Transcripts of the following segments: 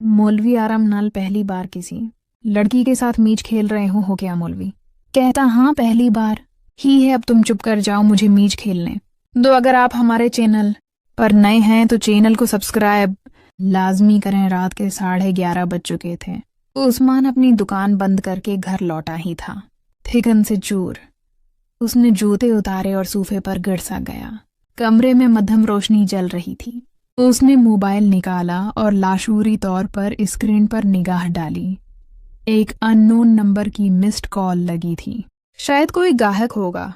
मौलवी आराम नाल पहली बार किसी लड़की के साथ मीच खेल रहे हो क्या मौलवी? कहता हाँ पहली बार ही है। अब तुम चुप कर जाओ, मुझे मीच खेलने दो। अगर आप हमारे चैनल पर नए हैं तो चैनल को सब्सक्राइब लाजमी करें। रात के 11:30 बज चुके थे। उस्मान अपनी दुकान बंद करके घर लौटा ही था, थिकन से चूर। उसने जूते उतारे और सोफे पर गिर सा गया। कमरे में मध्यम रोशनी जल रही थी। उसने मोबाइल निकाला और लाशूरी तौर पर स्क्रीन पर निगाह डाली। एक अननोन नंबर की मिस्ड कॉल लगी थी। शायद कोई गाहक होगा,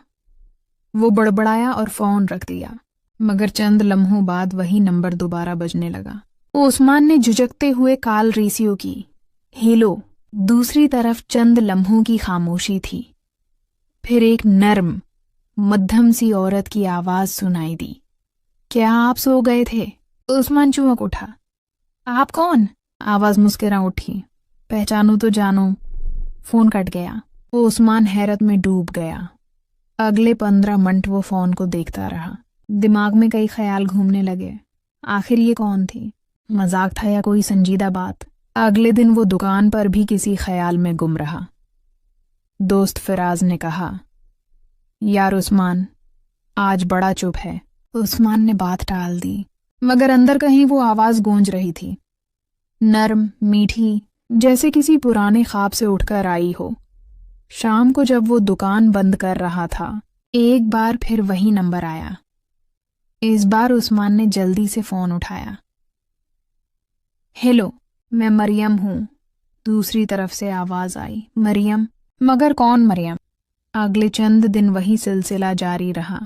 वो बड़बड़ाया और फोन रख दिया। मगर चंद लम्हों बाद वही नंबर दोबारा बजने लगा। उस्मान ने झुझकते हुए कॉल रिसीव की। हेलो। दूसरी तरफ चंद लम्हों की खामोशी थी। फिर एक नर्म मध्यम सी औरत की आवाज सुनाई दी। क्या आप सो गए थे? उस्मान चौंक उठा। आप कौन? आवाज मुस्कुरा उठी। पहचानो तो जानो। फोन कट गया। वो उस्मान हैरत में डूब गया। अगले 15 मिनट वो फोन को देखता रहा। दिमाग में कई ख्याल घूमने लगे। आखिर ये कौन थी? मजाक था या कोई संजीदा बात? अगले दिन वो दुकान पर भी किसी ख्याल में गुम रहा। दोस्त फिराज ने कहा, यार उस्मान आज बड़ा चुप है। उस्मान ने बात टाल दी, मगर अंदर कहीं वो आवाज गूंज रही थी, नर्म मीठी, जैसे किसी पुराने ख्वाब से उठकर आई हो। शाम को जब वो दुकान बंद कर रहा था, एक बार फिर वही नंबर आया। इस बार उस्मान ने जल्दी से फोन उठाया। हेलो, मैं मरियम हूँ। दूसरी तरफ से आवाज आई। मरियम? मगर कौन मरियम? अगले चंद दिन वही सिलसिला जारी रहा।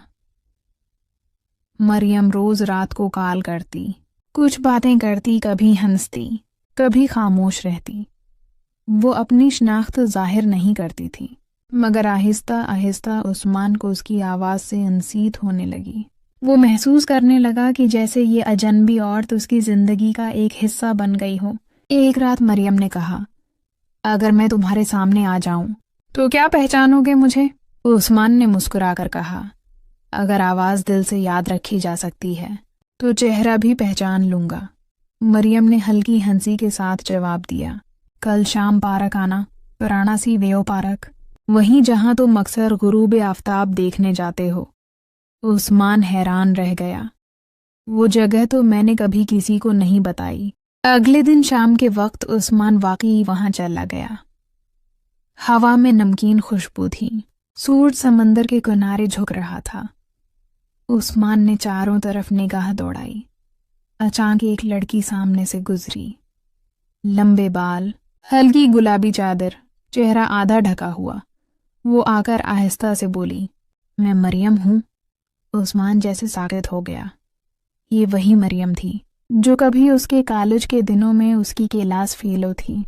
मरियम रोज रात को कॉल करती, कुछ बातें करती, कभी हंसती, कभी खामोश रहती। वो अपनी शनाख्त जाहिर नहीं करती थी, मगर आहिस्ता आहिस्ता उस्मान को उसकी आवाज से अनसीत होने लगी। वो महसूस करने लगा कि जैसे ये अजनबी औरत उसकी जिंदगी का एक हिस्सा बन गई हो। एक रात मरियम ने कहा, अगर मैं तुम्हारे सामने आ जाऊं तो क्या पहचानोगे मुझे? उस्मान ने मुस्कुराकर कहा, अगर आवाज दिल से याद रखी जा सकती है तो चेहरा भी पहचान लूंगा। मरियम ने हल्की हंसी के साथ जवाब दिया, कल शाम पार्क आना, पुराना सी वेओ पार्क, वहीं जहां तुम अक्सर गुरूब आफताब देखने जाते हो। उस्मान हैरान रह गया। वो जगह तो मैंने कभी किसी को नहीं बताई। अगले दिन शाम के वक्त उस्मान वाकई वहां चला गया। हवा में नमकीन खुशबू थी। सूरज समंदर के किनारे झुक रहा था। उस्मान ने चारों तरफ निगाह दौड़ाई। अचानक एक लड़की सामने से गुजरी। लंबे बाल, हल्की गुलाबी चादर, चेहरा आधा ढका हुआ। वो आकर आहिस्ता से बोली, मैं मरियम हूँ। उस्मान जैसे साकित हो गया। ये वही मरियम थी जो कभी उसके कॉलेज के दिनों में उसकी क्लास फेलो थी।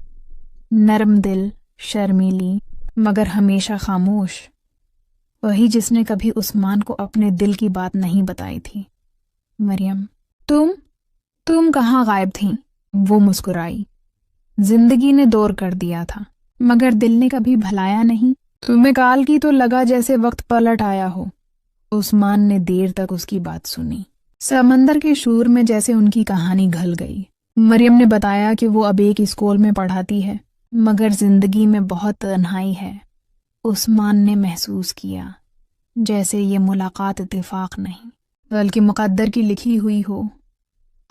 नरम दिल, शर्मीली, मगर हमेशा खामोश। वही जिसने कभी उस्मान को अपने दिल की बात नहीं बताई थी। मरियम, तुम कहाँ गायब थीं? वो मुस्कुराई। जिंदगी ने दौर कर दिया था, मगर दिल ने कभी भलाया नहीं। तुम्हें कॉल की तो लगा जैसे वक्त पलट आया हो। उस्मान ने देर तक उसकी बात सुनी। समंदर के शोर में जैसे उनकी कहानी घल गई। मरियम ने बताया कि वो अब एक स्कूल में पढ़ाती है, मगर जिंदगी में बहुत तन्हाई है। उस्मान ने महसूस किया जैसे ये मुलाकात इत्तेफाक नहीं, बल्कि मुकद्दर की लिखी हुई हो।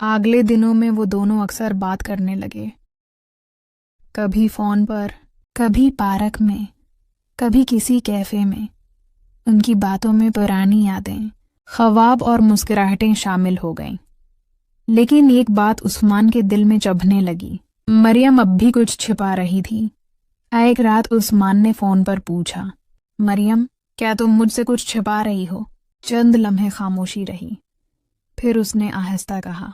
अगले दिनों में वो दोनों अक्सर बात करने लगे, कभी फोन पर, कभी पार्क में, कभी किसी कैफे में। उनकी बातों में पुरानी यादें, ख्वाब और मुस्कुराहटें शामिल हो गईं। लेकिन एक बात उस्मान के दिल में चुभने लगी। मरियम अब भी कुछ छिपा रही थी। एक रात उस्मान ने फोन पर पूछा, मरियम, क्या तुम मुझसे कुछ छिपा रही हो? चंद लम्हे खामोशी रही। फिर उसने आहिस्ता कहा,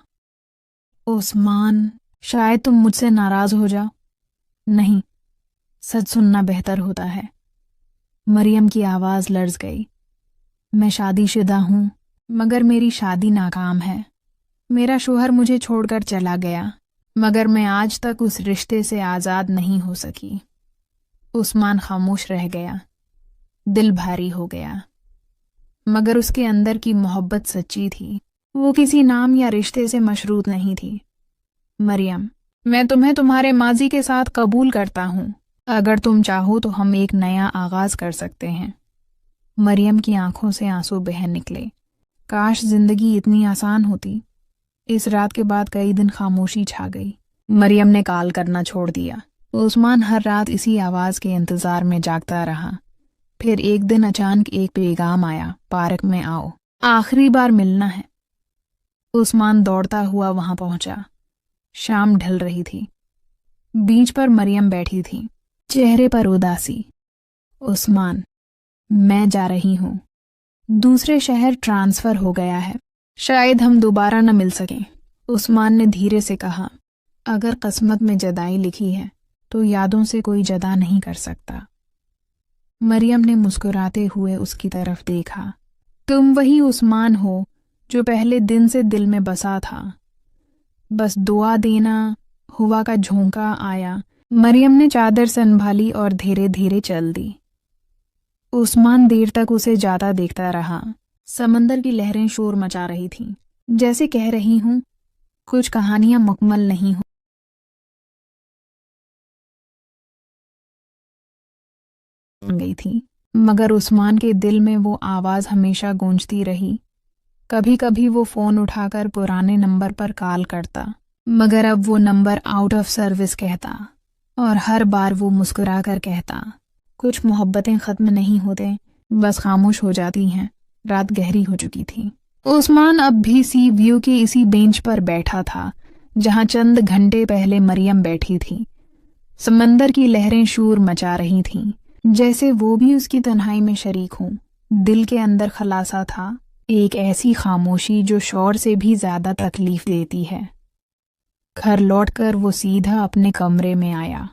उस्मान, शायद तुम मुझसे नाराज हो जाओ। नहीं, सच सुनना बेहतर होता है। मरियम की आवाज लर्ज गई। मैं शादीशुदा हूँ, मगर मेरी शादी नाकाम है। मेरा शोहर मुझे छोड़कर चला गया, मगर मैं आज तक उस रिश्ते से आज़ाद नहीं हो सकी। उस्मान खामोश रह गया। दिल भारी हो गया, मगर उसके अंदर की मोहब्बत सच्ची थी। वो किसी नाम या रिश्ते से मशरूत नहीं थी। मरियम, मैं तुम्हें तुम्हारे माजी के साथ कबूल करता हूँ। अगर तुम चाहो तो हम एक नया आगाज कर सकते हैं। मरियम की आंखों से आंसू बह निकले। काश जिंदगी इतनी आसान होती। इस रात के बाद कई दिन खामोशी छा गई। मरियम ने कॉल करना छोड़ दिया। उस्मान हर रात इसी आवाज के इंतजार में जागता रहा। फिर एक दिन अचानक एक पैगाम आया, पार्क में आओ, आखिरी बार मिलना है। उस्मान दौड़ता हुआ वहां पहुंचा। शाम ढल रही थी। बीच पर मरियम बैठी थी, चेहरे पर उदासी। उस्मान, मैं जा रही हूं। दूसरे शहर ट्रांसफर हो गया है। शायद हम दोबारा न मिल सकें। उस्मान ने धीरे से कहा, अगर किस्मत में जदाई लिखी है तो यादों से कोई जदा नहीं कर सकता। मरियम ने मुस्कुराते हुए उसकी तरफ देखा। तुम वही उस्मान हो जो पहले दिन से दिल में बसा था। बस दुआ देना। हुआ का झोंका आया। मरियम ने चादर संभाली और धीरे धीरे चल दी। उस्मान देर तक उसे जाता देखता रहा। समंदर की लहरें शोर मचा रही थीं, जैसे कह रही हूं, कुछ कहानियां मुकम्मल नहीं हो गई थी, मगर उस्मान के दिल में वो आवाज हमेशा गूंजती रही। कभी कभी वो फोन उठाकर पुराने नंबर पर कॉल करता, मगर अब वो नंबर आउट ऑफ सर्विस कहता, और हर बार वो मुस्कुरा कर कहता, कुछ मोहब्बतें खत्म नहीं होते, बस खामोश हो जाती हैं। रात गहरी हो चुकी थी। उस्मान अब भी सी व्यू के इसी बेंच पर बैठा था जहां चंद घंटे पहले मरियम बैठी थी। समंदर की लहरें शोर मचा रही थीं, जैसे वो भी उसकी तन्हाई में शरीक हों। दिल के अंदर खलासा था, एक ऐसी खामोशी जो शोर से भी ज्यादा तकलीफ देती है। घर लौटकर वो सीधा अपने कमरे में आया।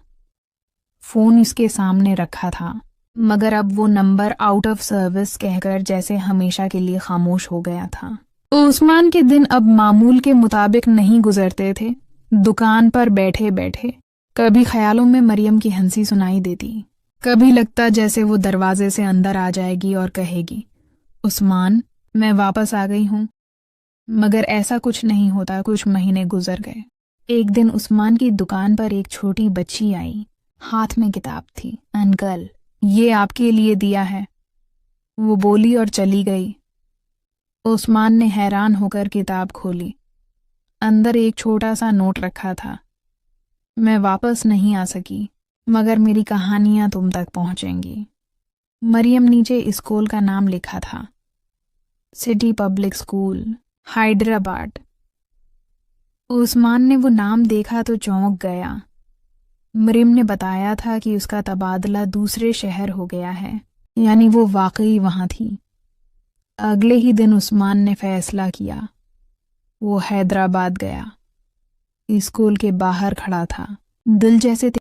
फोन इसके सामने रखा था, मगर अब वो नंबर आउट ऑफ सर्विस कहकर जैसे हमेशा के लिए खामोश हो गया था। उस्मान के दिन अब मामूल के मुताबिक नहीं गुजरते थे। दुकान पर बैठे बैठे कभी ख्यालों में मरियम की हंसी सुनाई देती, कभी लगता जैसे वो दरवाजे से अंदर आ जाएगी और कहेगी, उस्मान, मैं वापस आ गई हूं। मगर ऐसा कुछ नहीं होता। कुछ महीने गुजर गए। एक दिन उस्मान की दुकान पर एक छोटी बच्ची आई। हाथ में किताब थी। अंकल, ये आपके लिए दिया है, वो बोली और चली गई। उस्मान ने हैरान होकर किताब खोली। अंदर एक छोटा सा नोट रखा था। मैं वापस नहीं आ सकी, मगर मेरी कहानियां तुम तक पहुंचेंगी। मरियम नीचे स्कूल का नाम लिखा था, city public school, Hyderabad. Usman ने वो नाम देखा तो चौंक गया। मरियम ने बताया था कि उसका तबादला दूसरे शहर हो गया है, यानी वो वाकई वहां थी। अगले ही दिन उस्मान ने फैसला किया। वो हैदराबाद गया। स्कूल के बाहर खड़ा था, दिल जैसे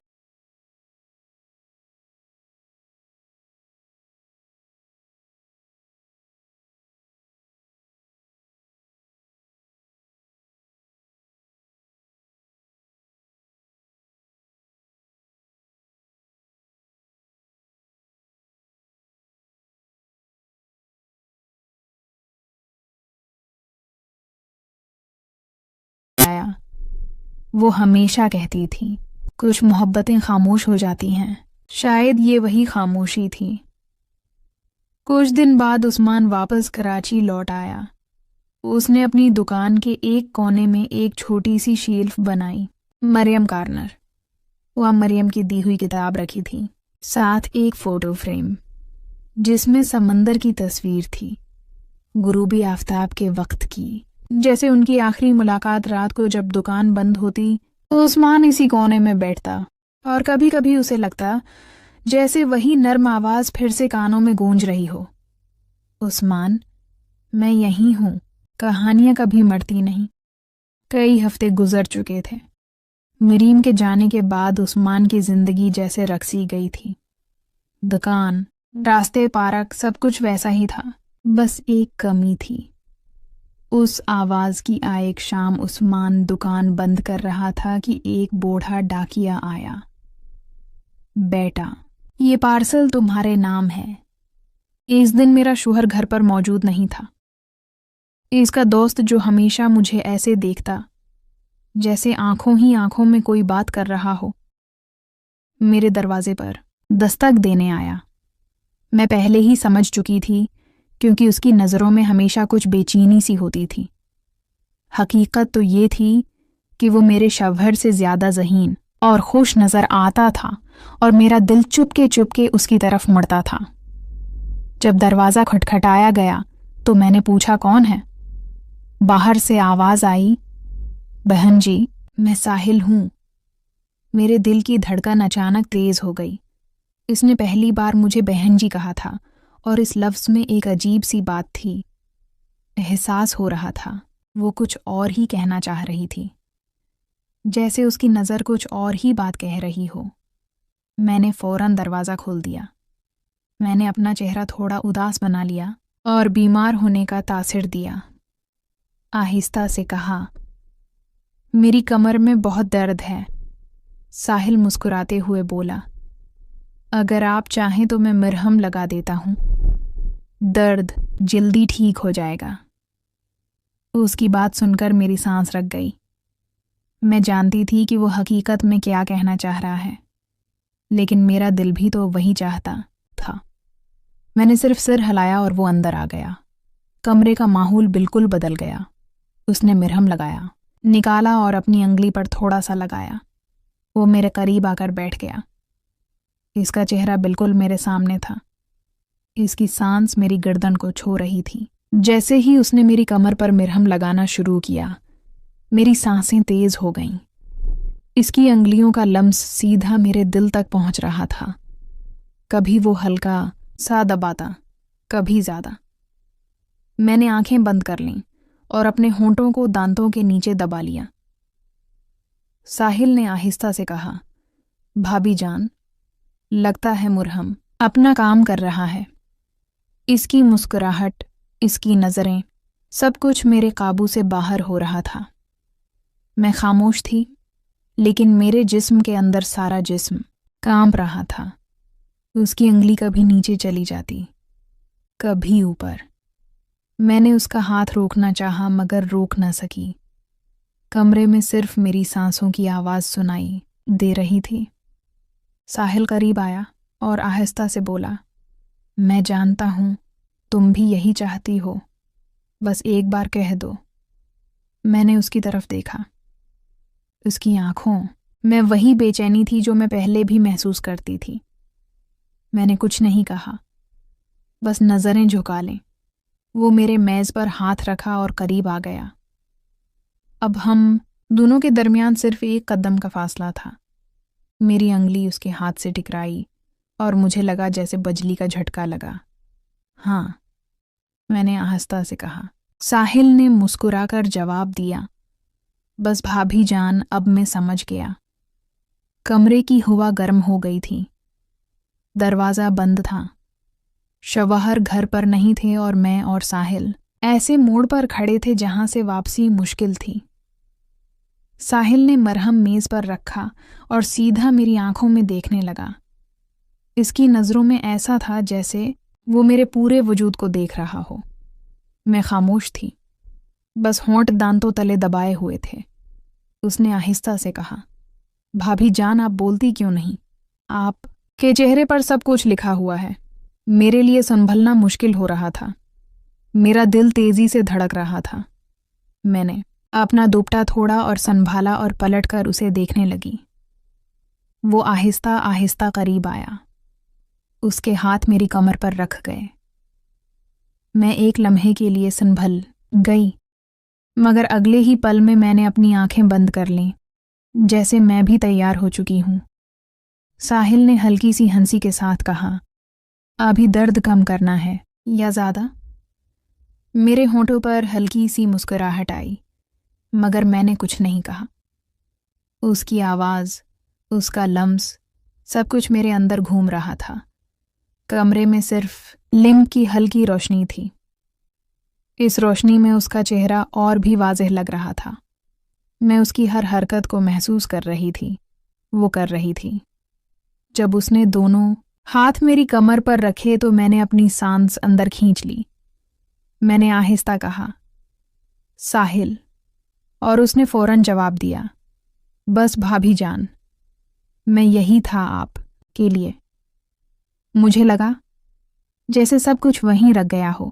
आया। वो हमेशा कहती थी, कुछ मोहब्बतें खामोश हो जाती हैं। शायद ये वही खामोशी थी। कुछ दिन बाद उस्मान वापस कराची लौट आया। उसने अपनी दुकान के एक कोने में एक छोटी सी शेल्फ बनाई, मरियम कॉर्नर। वहाँ मरियम की दी हुई किताब रखी थी, साथ एक फोटो फ्रेम जिसमें समंदर की तस्वीर थी, गुरूबी आफताब के वक्त की, जैसे उनकी आखिरी मुलाकात रात को जब दुकान बंद होती तो उस्मान इसी कोने में बैठता, और कभी कभी उसे लगता जैसे वही नर्म आवाज फिर से कानों में गूंज रही हो, उस्मान, मैं यहीं हूं, कहानियां कभी मरती नहीं। कई हफ्ते गुजर चुके थे। मरीम के जाने के बाद उस्मान की जिंदगी जैसे रक्सी गई थी। दुकान, रास्ते, पार्क, सब कुछ वैसा ही था। बस एक कमी थी। उस आवाज की एक शाम उस्मान दुकान बंद कर रहा था कि एक बूढ़ा डाकिया आया। बेटा, ये पार्सल तुम्हारे नाम है। इस दिन मेरा शोहर घर पर मौजूद नहीं था। इसका दोस्त जो हमेशा मुझे ऐसे देखता, जैसे आंखों ही आंखों में कोई बात कर रहा हो। मेरे दरवाजे पर दस्तक देने आया। मैं पहले ही समझ चुकी थी, क्योंकि उसकी नज़रों में हमेशा कुछ बेचैनी सी होती थी। हकीकत तो ये थी कि वो मेरे शवहर से ज़्यादा ज़हीन और खुश नज़र आता था, और मेरा दिल चुपके चुपके उसकी तरफ मुड़ता था। जब दरवाज़ा खटखटाया गया तो मैंने पूछा, कौन है? बाहर से आवाज़ आई, बहन जी, मैं साहिल हूँ। मेरे दिल की धड़कन अचानक तेज़ हो गई। इसने पहली बार मुझे बहन जी कहा था, और इस लफ्ज़ में एक अजीब सी बात थी। एहसास हो रहा था वो कुछ और ही कहना चाह रही थी, जैसे उसकी नज़र कुछ और ही बात कह रही हो। मैंने फ़ौरन दरवाज़ा खोल दिया। मैंने अपना चेहरा थोड़ा उदास बना लिया और बीमार होने का तासिर दिया। आहिस्ता से कहा, मेरी कमर में बहुत दर्द है। साहिल मुस्कुराते हुए बोला, अगर आप चाहें तो मैं मरहम लगा देता हूँ, दर्द जल्दी ठीक हो जाएगा। उसकी बात सुनकर मेरी सांस रुक गई। मैं जानती थी कि वो हकीकत में क्या कहना चाह रहा है, लेकिन मेरा दिल भी तो वही चाहता था। मैंने सिर्फ सिर हिलाया और वो अंदर आ गया। कमरे का माहौल बिल्कुल बदल गया। उसने मरहम लगाया, निकाला और अपनी अंगली पर थोड़ा सा लगाया। वो मेरे करीब आकर बैठ गया। इसका चेहरा बिल्कुल मेरे सामने था। इसकी सांस मेरी गर्दन को छू रही थी। जैसे ही उसने मेरी कमर पर मरहम लगाना शुरू किया, मेरी सांसें तेज हो गईं। इसकी अंगलियों का लम्स सीधा मेरे दिल तक पहुंच रहा था। कभी वो हल्का सा दबाता, कभी ज़्यादा। मैंने आंखें बंद कर लीं और अपने होंठों को दांतों के नीचे दबा लिया। साहिल ने आहिस्ता से कहा, भाभी जान, लगता है मुरहम अपना काम कर रहा है। इसकी मुस्कुराहट, इसकी नज़रें, सब कुछ मेरे काबू से बाहर हो रहा था। मैं खामोश थी, लेकिन मेरे जिस्म के अंदर सारा जिस्म कांप रहा था। उसकी अंगली कभी नीचे चली जाती, कभी ऊपर। मैंने उसका हाथ रोकना चाहा, मगर रोक न सकी। कमरे में सिर्फ मेरी सांसों की आवाज़ सुनाई दे रही थी। साहिल करीब आया और आहिस्ता से बोला, मैं जानता हूँ तुम भी यही चाहती हो, बस एक बार कह दो। मैंने उसकी तरफ देखा। उसकी आंखों में वही बेचैनी थी जो मैं पहले भी महसूस करती थी। मैंने कुछ नहीं कहा, बस नज़रें झुका लें। वो मेरे मेज़ पर हाथ रखा और करीब आ गया। अब हम दोनों के दरमियान सिर्फ एक कदम का फासला था। मेरी अंगली उसके हाथ से टकराई और मुझे लगा जैसे बिजली का झटका लगा। हाँ, मैंने आहिस्ता से कहा। साहिल ने मुस्कुराकर जवाब दिया, बस भाभी जान, अब मैं समझ गया। कमरे की हवा गर्म हो गई थी। दरवाज़ा बंद था। शवहर घर पर नहीं थे और मैं और साहिल ऐसे मोड़ पर खड़े थे जहां से वापसी मुश्किल थी। साहिल ने मरहम मेज़ पर रखा और सीधा मेरी आंखों में देखने लगा। इसकी नज़रों में ऐसा था जैसे वो मेरे पूरे वजूद को देख रहा हो। मैं खामोश थी, बस होंठ दांतों तले दबाए हुए थे। उसने आहिस्ता से कहा, भाभी जान, आप बोलती क्यों नहीं? आप के चेहरे पर सब कुछ लिखा हुआ है। मेरे लिए संभलना मुश्किल हो रहा था। मेरा दिल तेजी से धड़क रहा था। मैंने अपना दुपट्टा थोड़ा और संभाला और पलटकर उसे देखने लगी। वो आहिस्ता आहिस्ता करीब आया। उसके हाथ मेरी कमर पर रख गए। मैं एक लम्हे के लिए संभल गई, मगर अगले ही पल में मैंने अपनी आंखें बंद कर लीं, जैसे मैं भी तैयार हो चुकी हूँ। साहिल ने हल्की सी हंसी के साथ कहा, अभी दर्द कम करना है या ज़्यादा? मेरे होंठों पर हल्की सी मुस्कुराहट आई, मगर मैंने कुछ नहीं कहा। उसकी आवाज़, उसका लम्स, सब कुछ मेरे अंदर घूम रहा था। कमरे में सिर्फ लिम्ब की हल्की रोशनी थी। इस रोशनी में उसका चेहरा और भी वाज़ेह लग रहा था। मैं उसकी हर हरकत को महसूस कर रही थी। वो कर रही थी। जब उसने दोनों हाथ मेरी कमर पर रखे तो मैंने अपनी सांस अंदर खींच ली। मैंने आहिस्ता कहा, साहिल, اور اس نے فوراً جواب دیا، بس بھابھی جان، میں یہی تھا آپ کے لیے۔ مجھے لگا جیسے سب کچھ وہیں رک گیا ہو۔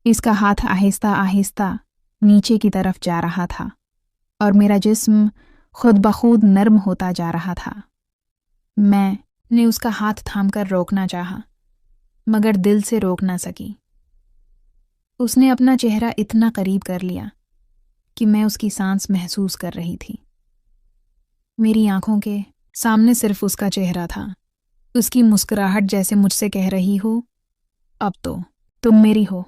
اس کا ہاتھ آہستہ آہستہ نیچے کی طرف جا رہا تھا اور میرا جسم خود بخود نرم ہوتا جا رہا تھا۔ میں نے اس کا ہاتھ تھام کر روکنا چاہا، مگر دل سے روک نہ سکی۔ اس نے اپنا چہرہ اتنا قریب کر لیا کہ میں اس کی سانس محسوس کر رہی تھی۔ میری آنکھوں کے سامنے صرف اس کا چہرہ تھا، اس کی مسکراہٹ جیسے مجھ سے کہہ رہی ہو، اب تو تم میری ہو۔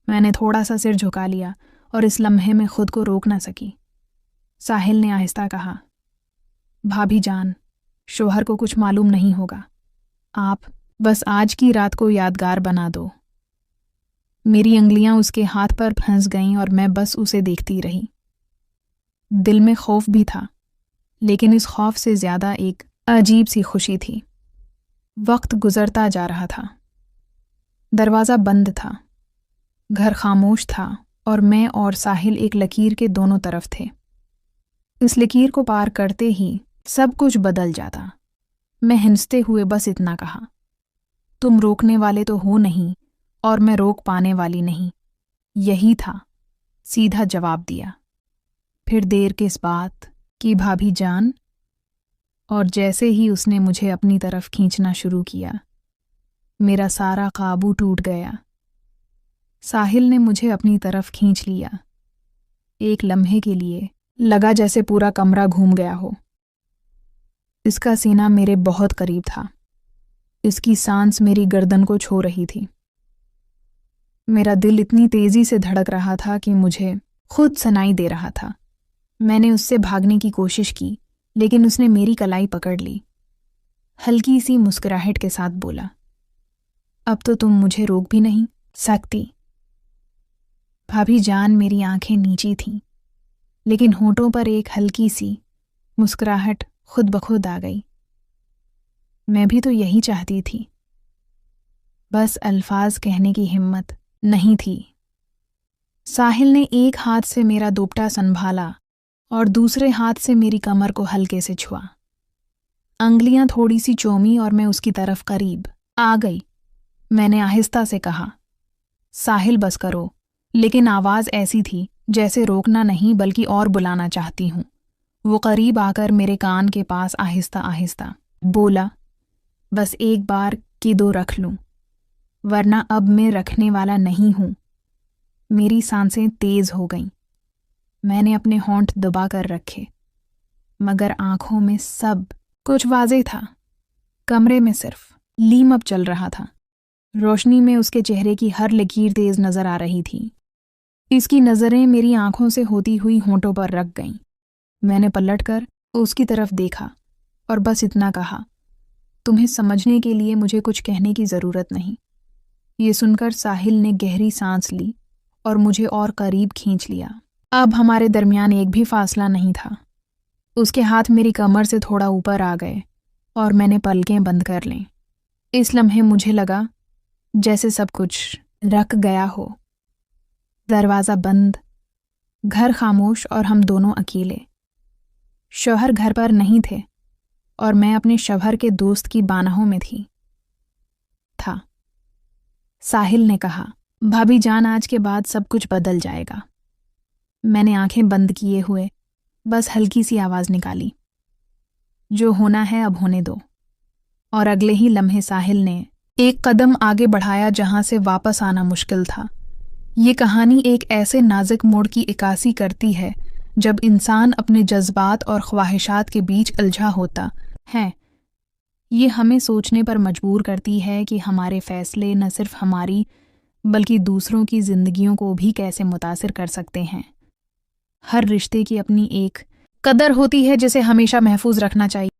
میں نے تھوڑا سا سر جھکا لیا اور اس لمحے میں خود کو روک نہ سکی۔ ساحل نے آہستہ کہا، بھابھی جان، شوہر کو کچھ معلوم نہیں ہوگا، آپ بس آج کی رات کو یادگار بنا دو۔ میری انگلیاں اس کے ہاتھ پر پھنس گئیں اور میں بس اسے دیکھتی رہی۔ دل میں خوف بھی تھا، لیکن اس خوف سے زیادہ ایک عجیب سی خوشی تھی۔ وقت گزرتا جا رہا تھا، دروازہ بند تھا، گھر خاموش تھا اور میں اور ساحل ایک لکیر کے دونوں طرف تھے۔ اس لکیر کو پار کرتے ہی سب کچھ بدل جاتا۔ میں ہنستے ہوئے بس اتنا کہا، تم روکنے والے تو ہو نہیں اور میں روک پانے والی نہیں۔ یہی تھا، سیدھا جواب دیا۔ پھر دیر کس بات کی بھابھی جان، اور جیسے ہی اس نے مجھے اپنی طرف کھینچنا شروع کیا، میرا سارا قابو ٹوٹ گیا۔ ساحل نے مجھے اپنی طرف کھینچ لیا۔ ایک لمحے کے لیے لگا جیسے پورا کمرہ گھوم گیا ہو۔ اس کا سینہ میرے بہت قریب تھا، اس کی سانس میری گردن کو چھو رہی تھی۔ میرا دل اتنی تیزی سے دھڑک رہا تھا کہ مجھے خود سنائی دے رہا تھا۔ میں نے اس سے بھاگنے کی کوشش کی، لیکن اس نے میری کلائی پکڑ لی۔ ہلکی سی مسکراہٹ کے ساتھ بولا، اب تو تم مجھے روک بھی نہیں سکتی۔ بھابھی جان، میری آنکھیں نیچی تھیں، لیکن ہونٹوں پر ایک ہلکی سی مسکراہٹ خود بخود آ گئی۔ میں بھی تو یہی چاہتی تھی، بس الفاظ کہنے کی ہمت نہیں تھی۔ ساحل نے ایک ہاتھ سے میرا دوپٹہ سنبھالا اور دوسرے ہاتھ سے میری کمر کو ہلکے سے چھوا۔ انگلیاں تھوڑی سی چومی اور میں اس کی طرف قریب آ گئی۔ میں نے آہستہ سے کہا، ساحل بس کرو، لیکن آواز ایسی تھی جیسے روکنا نہیں بلکہ اور بلانا چاہتی ہوں۔ وہ قریب آ کر میرے کان کے پاس آہستہ آہستہ بولا، بس ایک بار کی دو رکھ لوں، ورنہ اب میں رکھنے والا نہیں ہوں۔ میری سانسیں تیز ہو گئیں۔ میں نے اپنے ہونٹ دبا کر رکھے، مگر آنکھوں میں سب کچھ واضح تھا۔ کمرے میں صرف لیم اپ چل رہا تھا۔ روشنی میں اس کے چہرے کی ہر لکیر تیز نظر آ رہی تھی۔ اس کی نظریں میری آنکھوں سے ہوتی ہوئی ہونٹوں پر رک گئیں۔ میں نے پلٹ کر اس کی طرف دیکھا اور بس اتنا کہا، تمہیں سمجھنے کے لیے مجھے کچھ کہنے کی ضرورت نہیں۔ یہ سن کر ساحل نے گہری سانس لی اور مجھے اور قریب کھینچ لیا۔ اب ہمارے درمیان ایک بھی فاصلہ نہیں تھا۔ اس کے ہاتھ میری کمر سے تھوڑا اوپر آ گئے اور میں نے پلکیں بند کر لیں۔ اس لمحے مجھے لگا جیسے سب کچھ رک گیا ہو۔ دروازہ بند، گھر خاموش اور ہم دونوں اکیلے۔ شوہر گھر پر نہیں تھے اور میں اپنے شوہر کے دوست کی بانہوں میں تھا۔ ساحل نے کہا، بھابھی جان، آج کے بعد سب کچھ بدل جائے گا۔ میں نے آنکھیں بند کیے ہوئے بس ہلکی سی آواز نکالی، جو ہونا ہے اب ہونے دو۔ اور اگلے ہی لمحے ساحل نے ایک قدم آگے بڑھایا جہاں سے واپس آنا مشکل تھا۔ یہ کہانی ایک ایسے نازک موڑ کی عکاسی کرتی ہے جب انسان اپنے جذبات اور خواہشات کے بیچ الجھا ہوتا ہے۔ یہ ہمیں سوچنے پر مجبور کرتی ہے کہ ہمارے فیصلے نہ صرف ہماری بلکہ دوسروں کی زندگیوں کو بھی کیسے متاثر کر سکتے ہیں۔ ہر رشتے کی اپنی ایک قدر ہوتی ہے جسے ہمیشہ محفوظ رکھنا چاہیے۔